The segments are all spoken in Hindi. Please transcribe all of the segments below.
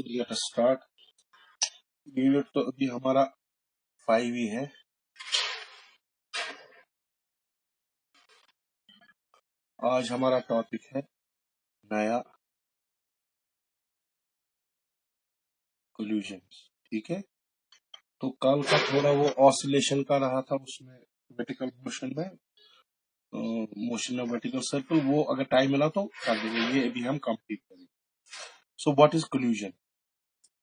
Let us start. यूनिट तो अभी हमारा 5 ही है। आज हमारा टॉपिक है नया कोल्यूशन। ठीक है, तो कल का थोड़ा वो ऑसिलेशन का रहा था, उसमें वर्टिकल मोशन में मोशन ऑफ वर्टिकल सर्कल, वो अगर टाइम मिला तो कर देंगे, ये अभी हम कंप्लीट करेंगे। So what is collision?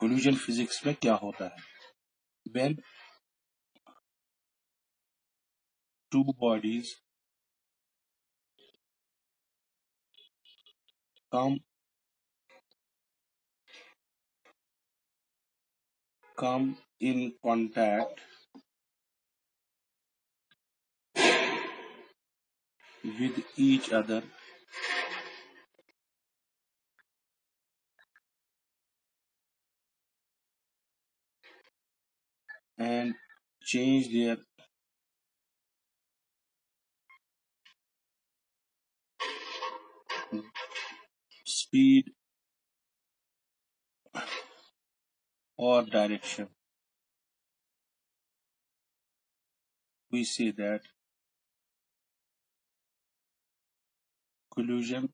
Collision physics में क्या होता है? When two bodies come in contact with each other and change their speed or direction, we say that collision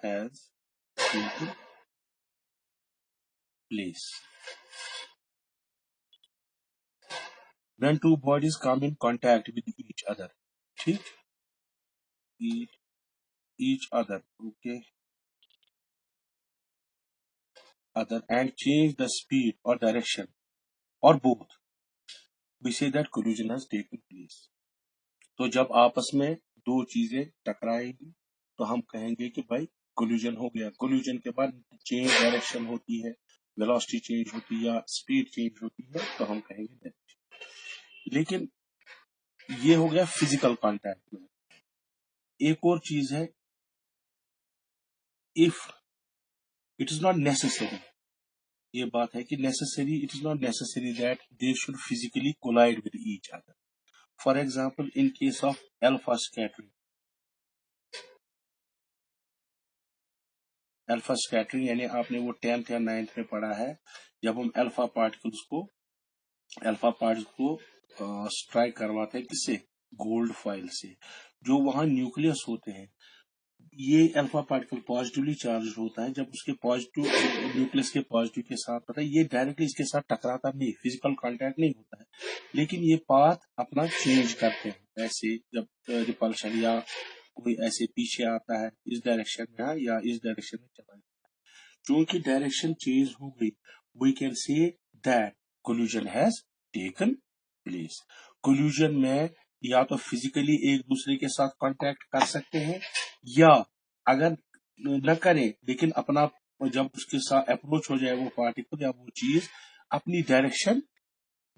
has taken place. When two bodies come in contact with each other, ठीक, each other, okay, other, and change the speed or direction or both, we say that collision has taken place. तो जब आपस में दो चीजें टकराएंगी तो हम कहेंगे कि भाई कोल्यूजन हो गया। कोल्यूजन के बाद चेंज डायरेक्शन होती है, वेलोसिटी चेंज होती है या स्पीड चेंज होती है, तो हम कहेंगे डायरेक्शन। लेकिन ये हो गया फिजिकल कांटेक्ट में। एक और चीज है, if it is not necessary, ये बात है कि necessary, it is not necessary that they should physically collide with each other. For example, in case of alpha scattering, alpha scattering यानी आपने वो 10th या 9th में पढ़ा है, जब हम अल्फा पार्टिकल्स को स्ट्राइक करवाते हैं, किससे? गोल्ड फॉइल से। जो वहां न्यूक्लियस होते हैं, ये अल्फा पार्टिकल पॉजिटिवली चार्ज होता है। जब उसके पॉजिटिव न्यूक्लियस के पॉजिटिव के साथ पता है, ये डायरेक्टली इसके साथ टकराता नहीं, फिजिकल कांटेक्ट नहीं होता है, लेकिन ये पाथ अपना चेंज करते हैं। ऐसे जब रिपल्शन या कोई ऐसे पीछे आता है, इस डायरेक्शन में या इस डायरेक्शन में चला जाता है, चूंकि डायरेक्शन चेंज हो गई, we can say that collision has taken place. Collision में या तो फिजिकली एक दूसरे के साथ कांटेक्ट कर सकते हैं, या अगर न करें लेकिन अपना जब उसके साथ अप्रोच हो जाए वो पार्टिकल या वो चीज अपनी डायरेक्शन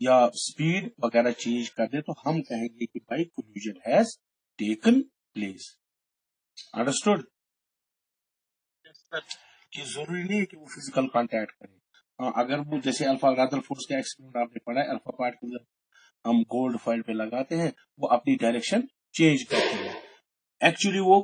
या स्पीड वगैरह चेंज कर दे, तो हम कहेंगे कि भाई collision has taken place. Understood? कि जरूरी नहीं है कि वो फिजिकल कांटेक्ट करे। अगर वो जैसे अल्फा रदरफोर्ड का एक्सपेरिमेंट आपने पढ़ा है, अल्फा पार्टिकल हम गोल्ड फॉइल पे लगाते हैं, वो अपनी डायरेक्शन चेंज करते हैं, एक्चुअली वो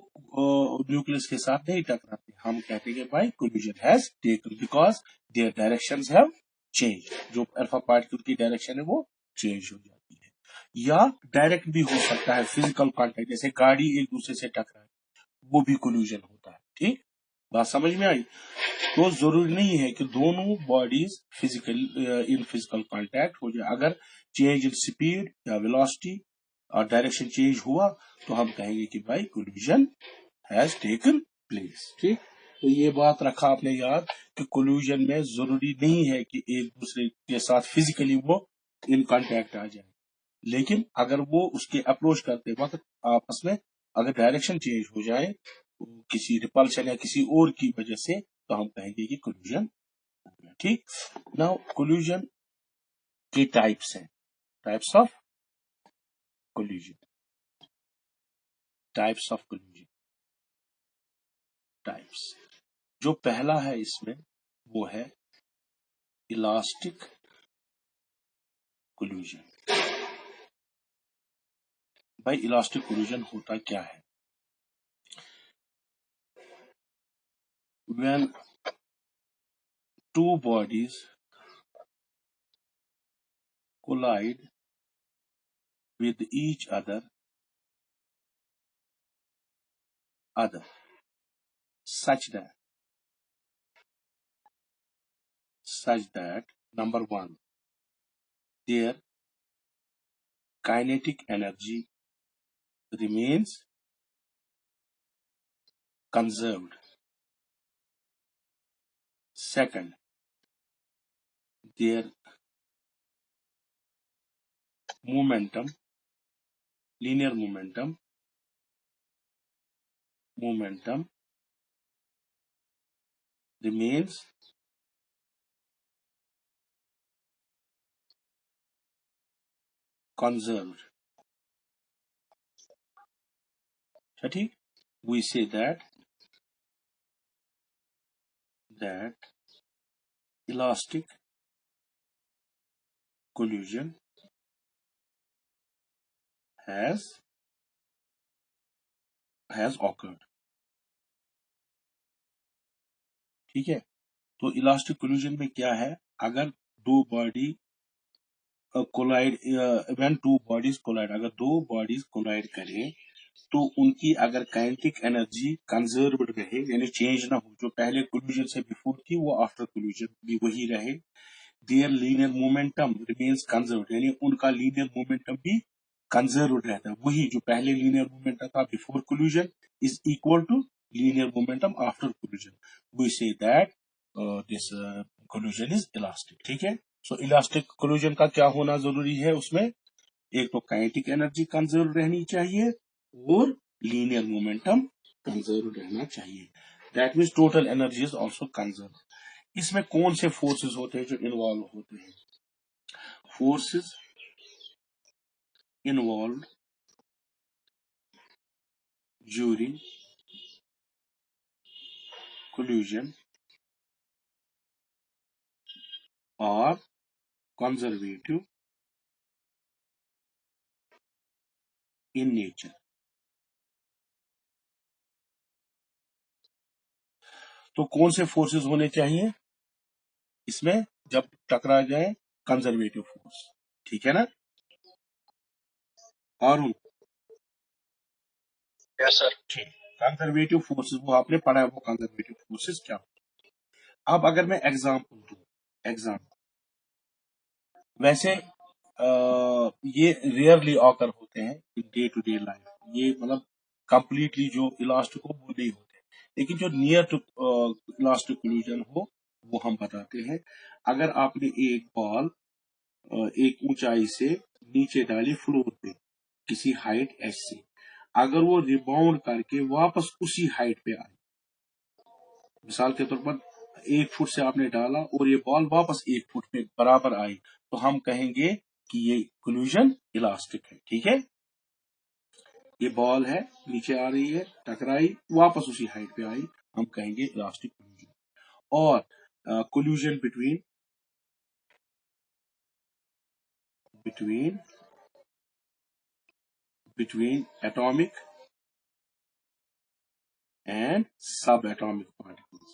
न्यूक्लियस के साथ नहीं टकराते। हम कहते हैं भाई collision has taken because their directions have change. जो अल्फा पार्टिकल की डायरेक्शन है वो चेंज हो जाती है। या डायरेक्ट भी हो सकता है, फिजिकल कांटेक्ट, जैसे गाड़ी एक दूसरे से टकराए, वो भी कोल्यूजन होता है। ठीक, बात समझ में आई? तो जरूरी नहीं है कि दोनों bodies physical in physical contact हो जाए। अगर चेंज इन स्पीड या वेलोसिटी और डायरेक्शन चेंज हुआ, तो हम कहेंगे कि भाई कोल्यूजन हैज टेकन प्लेस। ठीक, तो ये बात रखा आपने याद कि कोल्यूजन में जरूरी नहीं है कि एक दूसरे के साथ फिजिकली वो इन कांटेक्ट आ जाए, लेकिन अगर वो उसके अप्रोच करते वक्त आपस में अगर डायरेक्शन चेंज हो जाए किसी रिपल्शन या किसी और की वजह से, तो हम कहेंगे कि कोल्यूजन हो गया। ठीक, नाउ कोल्यूजन के टाइप्स हैं, types of collusion, types of collusion, types. जो पहला है इसमें वो है इलास्टिक कोल्यूजन। भाई इलास्टिक कोल्यूजन होता क्या है? when two bodies collide with each other such that number one, their kinetic energy remains conserved. Second, their momentum, linear momentum remains conserved. ठीक? We say that elastic collision has occurred. ठीक है? तो इलास्टिक कोलिजन में क्या है, अगर दो body collide, when two bodies collide, अगर दो बॉडीज कोलाइड करें तो उनकी अगर काइनेटिक एनर्जी कंजर्व्ड रहे, यानी चेंज ना हो, जो पहले कोलिजन से बिफोर थी वो आफ्टर कोलिजन भी वही रहे, their linear momentum remains conserved, यानी उनका लीनियर मोमेंटम भी कंजर्व्ड रहता है, वही जो पहले लीनियर मोमेंटम था before collision is equal to linear momentum after collision, we say that this collision is elastic. ठीक है? सो इलास्टिक कोलिजन का क्या होना जरूरी है, उसमें एक तो काइनेटिक एनर्जी कंजर्व रहनी चाहिए और लीनियर मोमेंटम कंजर्व रहना चाहिए. That means total energy is also conserve. इसमें कौन से फोर्सेस होते हैं जो इन्वॉल्व होते हैं? Forces involve during collision are conservative in nature. तो कौन से फोर्सेस होने चाहिए इसमें जब टकरा जाए? Conservative force. ठीक है ना? और यस सर. ठीक. कंजर्वेटिव फोर्सेस वो आपने पढ़ा है, वो कंजर्वेटिव फोर्सेस क्या? अब अगर मैं एग्जांपल दूं, वैसे ये रेयरली ऑकर होते हैं in day to day life, ये मतलब कंप्लीटली जो इलास्टिक हो वो नहीं होते, लेकिन जो नियर टू इलास्टिक कोलिजन हो वो हम बताते हैं. अगर आपने एक बॉल एक ऊंचाई से नीचे डाली फ्लोर पे किसी हाइट एच से, अगर वो रिबाउंड करके वापस उसी हाइट पे आई, मिसाल के तौर पर 1 फुट से आपने डाला और ये बॉल वापस 1 फुट पे बराबर आई, तो हम कहेंगे कि ये कोलिजन इलास्टिक है. ठीक है? ये बॉल है, नीचे आ रही है, टकराई, वापस उसी हाइट पे आई, हम कहेंगे इलास्टिक कोलिजन. और collision between atomic and subatomic particles.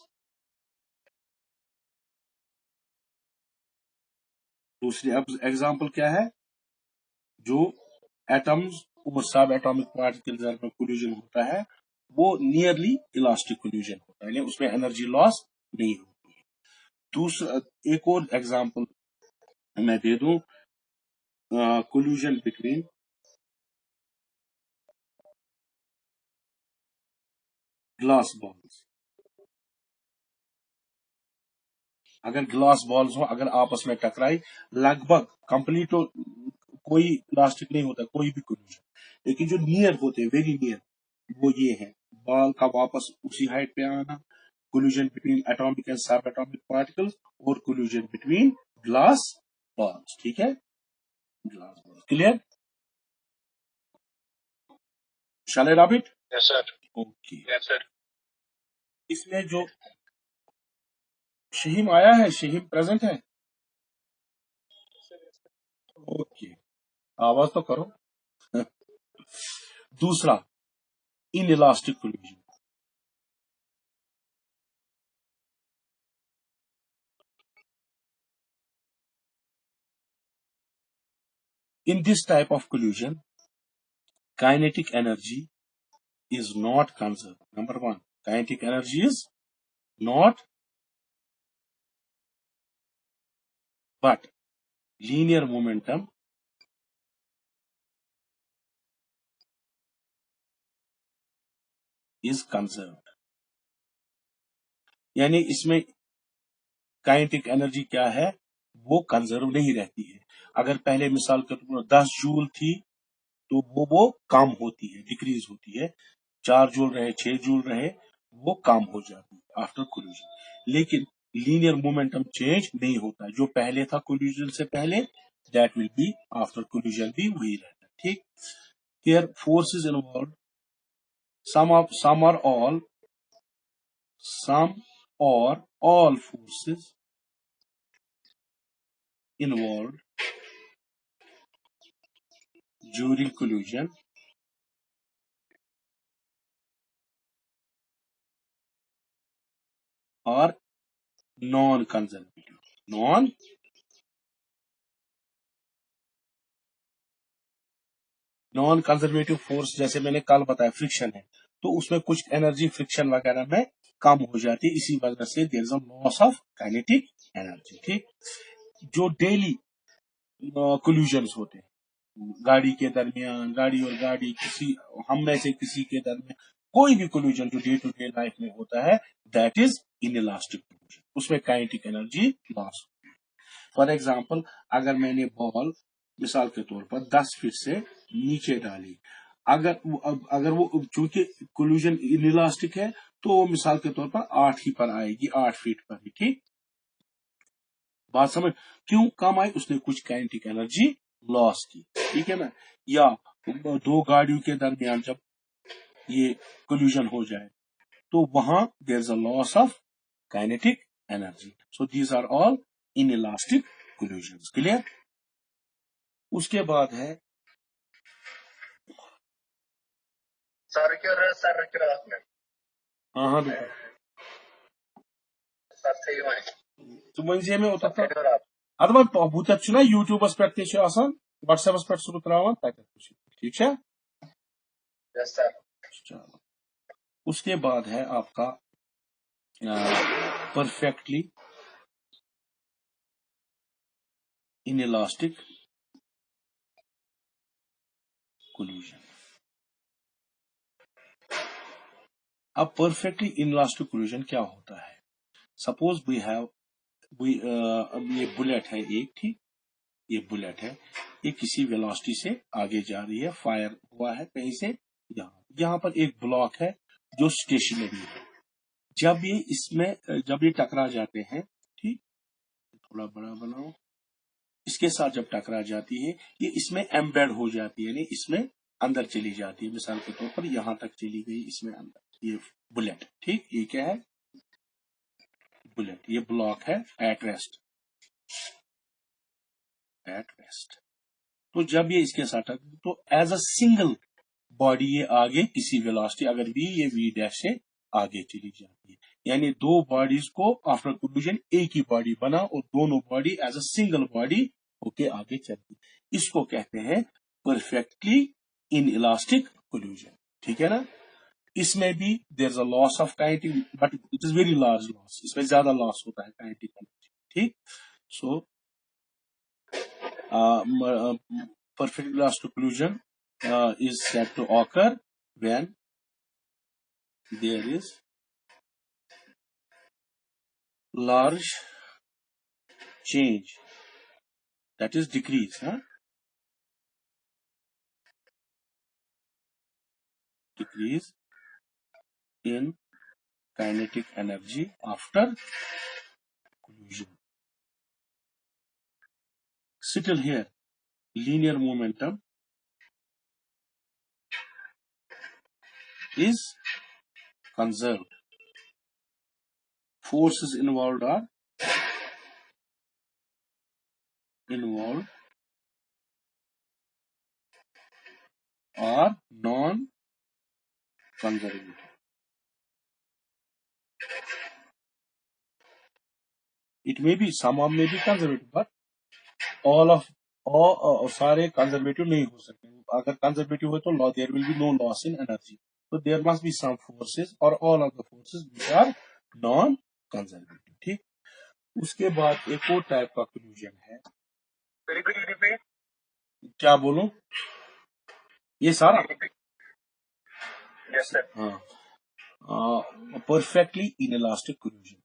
दूसरी एग्जांपल क्या है? जो एटम्स और सब एटॉमिक पार्टिकल्स में कोलिजन होता है वो नियरली इलास्टिक कोलिजन होता है, यानी उसमें एनर्जी लॉस नहीं होती है. दूसरा एक और एग्जांपल मैं दे दूं, कोलिजन बिटवीन ग्लास बॉल्स. अगर ग्लास बॉल्स हो, अगर आपस में टकराई, लगभग कंप्लीट तो कोई इलास्टिक नहीं होता कोई भी कोलिजन, लेकिन जो नियर होते हैं, वेरी नियर, वो ये है बॉल का वापस उसी हाइट पे आना, collision between atomic and subatomic particles और collision between glass balls. ठीक है? Glass ball clear? Shall I rub it? Yes sir. Okay. Yes sir. इसमें जो शहीम आया है, शहीम प्रेजेंट है? ओके. आवाज तो करो. दूसरा, in elastic collision. In this type of collision, kinetic energy is not conserved. Number one, kinetic energy is not, but linear momentum is conserved. यानी इसमें काइनेटिक एनर्जी क्या है, वो कंजर्व नहीं रहती है। अगर पहले मिसाल के तौर पर 10 जूल थी तो वो कम होती है, डिक्रीज होती है। 4 जूल रहे, 6 जूल रहे, वो कम हो जाती है आफ्टर कोलिजन। लेकिन लीनियर मोमेंटम चेंज नहीं होता, जो पहले था कोलिजन से पहले, that will be after collision भी वही रहता है। ठीक, here forces involve, some or all forces involved during collision are non-conservative. Non conservative force जैसे मैंने कल बताया फ्रिक्शन है, तो उसमें कुछ एनर्जी फ्रिक्शन वगैरह में कम हो जाती है, इसी वजह से there is a loss of kinetic energy. ठीक, जो डेली कोल्यूजन्स होते हैं गाड़ी के दरमियान, गाड़ी और गाड़ी, किसी हम में से किसी के दरमियान, कोई भी कोल्यूजन जो डे टू डे लाइफ में होता है, दैट इज इनइलास्टिक कोल्यूजन, उसमें काइनेटिक एनर्जी लॉस होती है। फॉर एग्जाम्पल, अगर मैंने बॉल मिसाल के तौर पर 10 फीट से नीचे डाली, अगर वो चूंकि कोल्यूजन इनइलास्टिक है, तो वो मिसाल के तौर पर 8 ही पर आएगी, 8 फीट पर ही। ठीक, बात समझ, क्यों कम आई, उसने कुछ काइनेटिक एनर्जी लॉस की। ठीक है ना, या दो गाड़ियों के दरमियान जब ये कोल्यूजन हो जाए, तो वहां there is a loss of kinetic energy. So these are all inelastic collisions. Clear? उसके बाद है हाँ हाँ बेटा, तुम में उतर अदब बहुत यूट्यूबस पे व्हाट्सएपस पे सह त्रावान तक। ठीक है, चलो। उसके बाद है आपका परफेक्टली इनइलास्टिक कोल्यूजन। अब परफेक्टली इनइलास्टिक कोल्यूजन क्या होता है? सपोज वी हैव अब ये बुलेट है एक, ठीक, ये बुलेट है, ये किसी वेलोसिटी से आगे जा रही है, फायर हुआ है कहीं से, यहाँ पर एक ब्लॉक है जो स्टेशनरी है। जब ये टकरा जाते हैं, ठीक, थोड़ा बड़ा बनाओ, इसके साथ जब टकरा जाती है, ये इसमें एम्बेड हो जाती है, यानी इसमें अंदर चली जाती है। मिसाल के तौर पर यहां तक चली गई, इसमें अंदर, ये बुलेट। ठीक, ये क्या है? बुलेट। ये ब्लॉक है एट रेस्ट। तो जब ये इसके साथ, तो एज अ सिंगल बॉडी ये आगे किसी वेलोसिटी, अगर भी ये वी डैश से आगे चली जाती है, यानी दो बॉडीज को आफ्टर कोल्यूजन एक ही बॉडी बना, और दोनों body as a single body होके आगे चलती, इसको कहते हैं परफेक्टली इन इलास्टिक कोल्यूजन। ठीक है ना? इसमें भी there is a loss of kinetic, but it is very large loss, इसमें ज्यादा लॉस होता है काइनेटिक एनर्जी। ठीक, सो perfect elastic collision is said to occur when there is large change, that is decrease, decrease in kinetic energy after collision. Still here, linear momentum is conserved. Forces involved are non-conservative. It may be, some of may be conservative, but all of और सारे कंजर्वेटिव नहीं हो सकते। अगर कंजर्वेटिव हो तो there will be no loss in energy, तो there must be some forces और all of the forces which are non conservative. ठीक, उसके बाद एक और टाइप का कोल्यूजन है। क्या बोलूं, ये सारा? yes, हाँ, perfectly inelastic collision.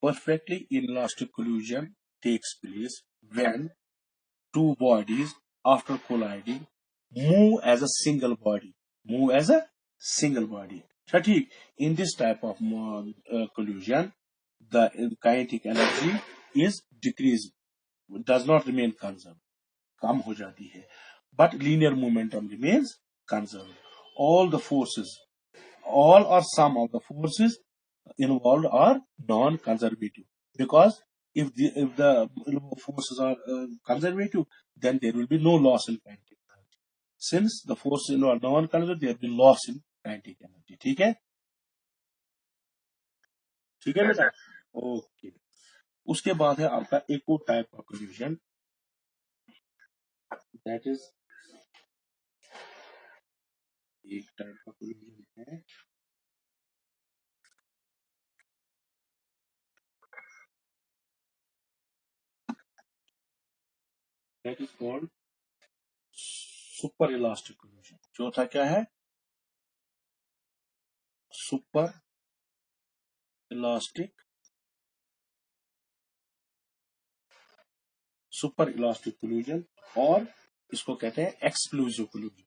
Perfectly inelastic collision takes place when two bodies after colliding move as a single body. Move as a single body. ठीक, in this type of collision, the kinetic energy is decreased, does not remain conserved, कम हो जाती है, but linear momentum remains conserved. All the forces, all or some of the forces involved are non-conservative, because if the forces are conservative, then there will be no loss in kinetic energy. Since the forces are non-conservative, there will be loss in kinetic energy. ठीक है, ठीक है बेटा, ओके। उसके बाद है आपका एक और टाइप का कोल्यूशन, दैट इज, एक टाइप का कोल्यूशन है, that is called super elastic collision. चौथा क्या है? Super elastic, super elastic collusion, और इसको कहते हैं एक्सक्लूसिव कोल्यूजन।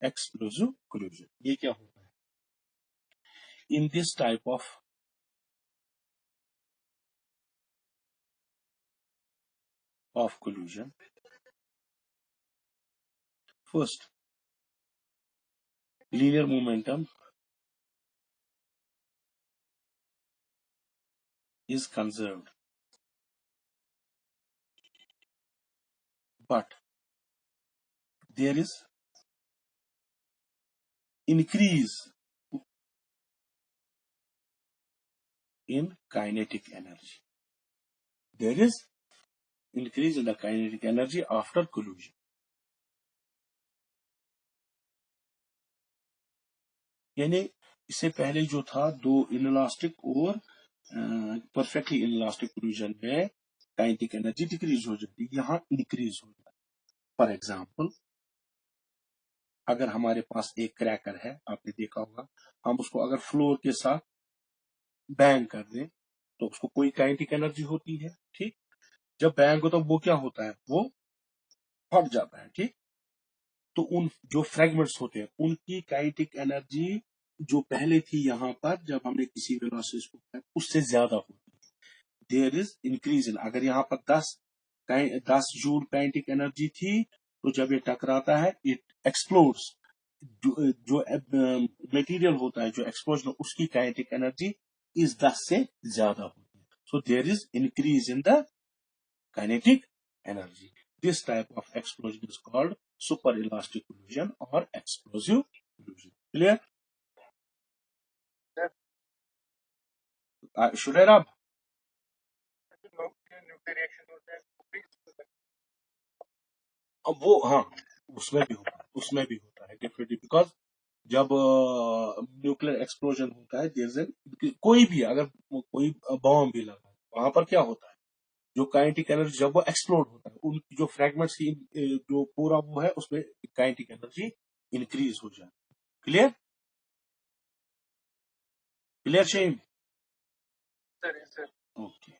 एक्सक्लूसिव कोल्यूजन, ये क्या होता है? In this type of collusion, first linear momentum is conserved, but there is increase in kinetic energy. There is increase in the kinetic energy after collision. यानी इससे पहले जो था, दो इनलास्टिक और परफेक्टली इनलास्टिक कोल्यूजन में काइनेटिक एनर्जी डिक्रीज हो जाती है, यहाँ इंक्रीज हो जाती है। फॉर एग्जाम्पल, अगर हमारे पास एक क्रैकर है, आपने देखा होगा, हम उसको अगर फ्लोर के साथ बैंग कर दें तो उसको कोई काइनेटिक एनर्जी होती है। ठीक, जब बैंग हो तो वो क्या होता है, वो फट जाता है। ठीक, तो उन जो फ्रेगमेंट्स होते हैं उनकी काइनेटिक एनर्जी जो पहले थी यहाँ पर जब हमने किसी वेलोसिटी को किया, उससे ज्यादा होती है। देयर इज इंक्रीज इन, अगर यहाँ पर 10 जूल काइनेटिक एनर्जी थी, तो जब ये टकराता है इट एक्सप्लोड्स। जो मटेरियल होता है, जो एक्सप्लोजन, उसकी काइनेटिक एनर्जी इस 10 से ज्यादा होती है। So there is increase in the kinetic energy. This type of explosion is called superelastic collision or explosive collision. Clear? Should I rub? अब वो, हाँ, उसमें भी होता है डेफिनेटली, बिकॉज जब न्यूक्लियर एक्सप्लोजन होता है, जैसे कोई भी, अगर कोई बॉम्ब भी लगा, वहां पर क्या होता है, जो काइनेटिक एनर्जी जब वो एक्सप्लोड होता है, उनकी जो फ्रेगमेंट्स की जो पूरा वो है, उसमें काइनेटिक एनर्जी इंक्रीज हो जाती है। क्लियर? क्लियर शेम? ओके।